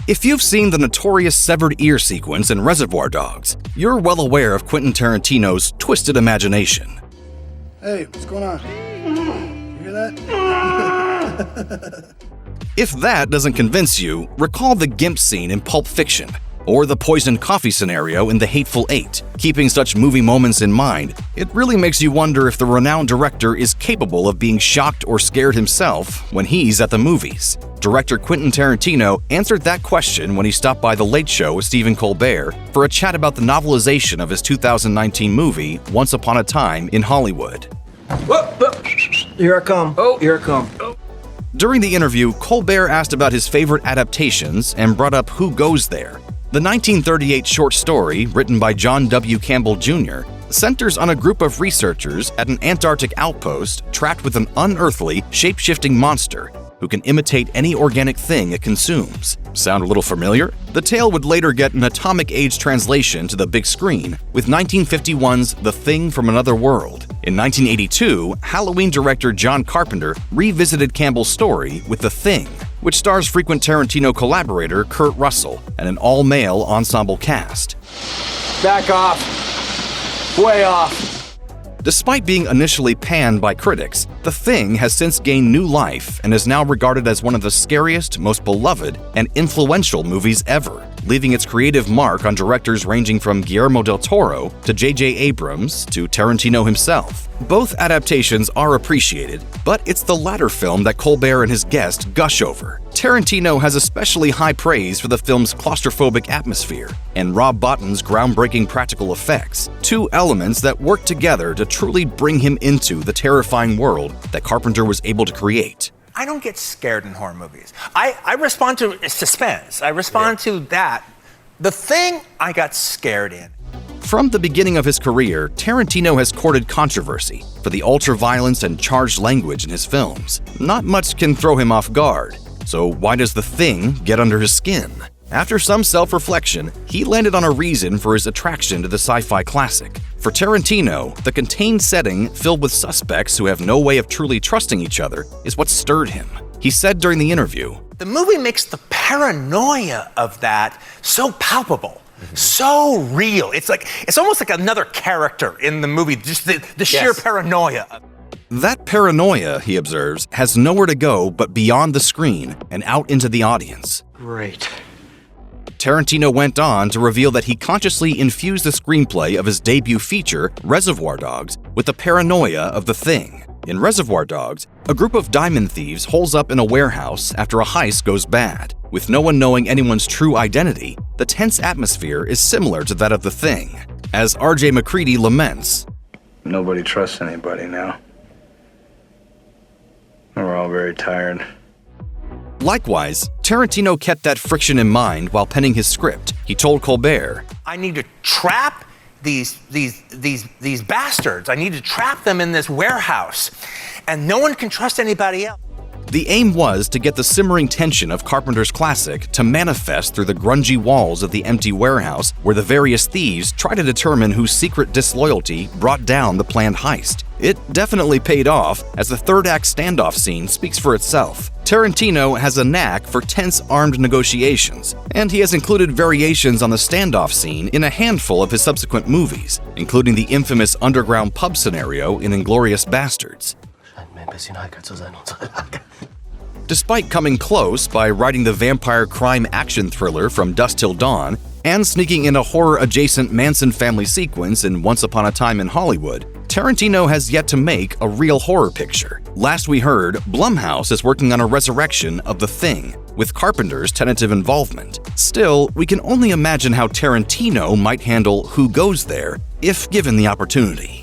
If you've seen the notorious severed ear sequence in Reservoir Dogs, you're well aware of Quentin Tarantino's twisted imagination. Hey, what's going on? You hear that? If that doesn't convince you, recall the GIMP scene in Pulp Fiction, or the poisoned coffee scenario in The Hateful Eight. Keeping such movie moments in mind, it really makes you wonder if the renowned director is capable of being shocked or scared himself when he's at the movies. Director Quentin Tarantino answered that question when he stopped by The Late Show with Stephen Colbert for a chat about the novelization of his 2019 movie, Once Upon a Time in Hollywood. Whoa, whoa. Here I come. Oh, here I come. Oh. During the interview, Colbert asked about his favorite adaptations and brought up Who Goes There. The 1938 short story, written by John W. Campbell Jr., centers on a group of researchers at an Antarctic outpost trapped with an unearthly, shape-shifting monster who can imitate any organic thing it consumes. Sound a little familiar? The tale would later get an atomic-age translation to the big screen with 1951's The Thing from Another World. In 1982, Halloween director John Carpenter revisited Campbell's story with The Thing, which stars frequent Tarantino collaborator Kurt Russell and an all-male ensemble cast. Back off. Way off. Despite being initially panned by critics, The Thing has since gained new life and is now regarded as one of the scariest, most beloved, and influential movies ever, leaving its creative mark on directors ranging from Guillermo del Toro to J.J. Abrams to Tarantino himself. Both adaptations are appreciated, but it's the latter film that Colbert and his guest gush over. Tarantino has especially high praise for the film's claustrophobic atmosphere and Rob Bottin's groundbreaking practical effects, two elements that work together to truly bring him into the terrifying world that Carpenter was able to create. I don't get scared in horror movies. I respond to suspense. I respond to that. The Thing, I got scared in. From the beginning of his career, Tarantino has courted controversy for the ultra-violence and charged language in his films. Not much can throw him off guard. So why does The Thing get under his skin? After some self-reflection, he landed on a reason for his attraction to the sci-fi classic. For Tarantino, the contained setting filled with suspects who have no way of truly trusting each other is what stirred him. He said during the interview, "The movie makes the paranoia of that so palpable, so real. It's almost like another character in the movie, just the sheer paranoia." That paranoia, he observes, has nowhere to go but beyond the screen and out into the audience. Great. Tarantino went on to reveal that he consciously infused the screenplay of his debut feature, Reservoir Dogs, with the paranoia of The Thing. In Reservoir Dogs, a group of diamond thieves holes up in a warehouse after a heist goes bad. With no one knowing anyone's true identity, the tense atmosphere is similar to that of The Thing. As R.J. McCready laments, Nobody trusts anybody now. We're all very tired. Likewise, Tarantino kept that friction in mind while penning his script. He told Colbert, "I need to trap these bastards. I need to trap them in this warehouse, and no one can trust anybody else." The aim was to get the simmering tension of Carpenter's classic to manifest through the grungy walls of the empty warehouse where the various thieves try to determine whose secret disloyalty brought down the planned heist. It definitely paid off, as the third-act standoff scene speaks for itself. Tarantino has a knack for tense armed negotiations, and he has included variations on the standoff scene in a handful of his subsequent movies, including the infamous underground pub scenario in Inglourious Basterds. Despite coming close by writing the vampire crime action thriller From Dusk Till Dawn and sneaking in a horror-adjacent Manson family sequence in Once Upon a Time in Hollywood, Tarantino has yet to make a real horror picture. Last we heard, Blumhouse is working on a resurrection of The Thing, with Carpenter's tentative involvement. Still, we can only imagine how Tarantino might handle Who Goes There if given the opportunity.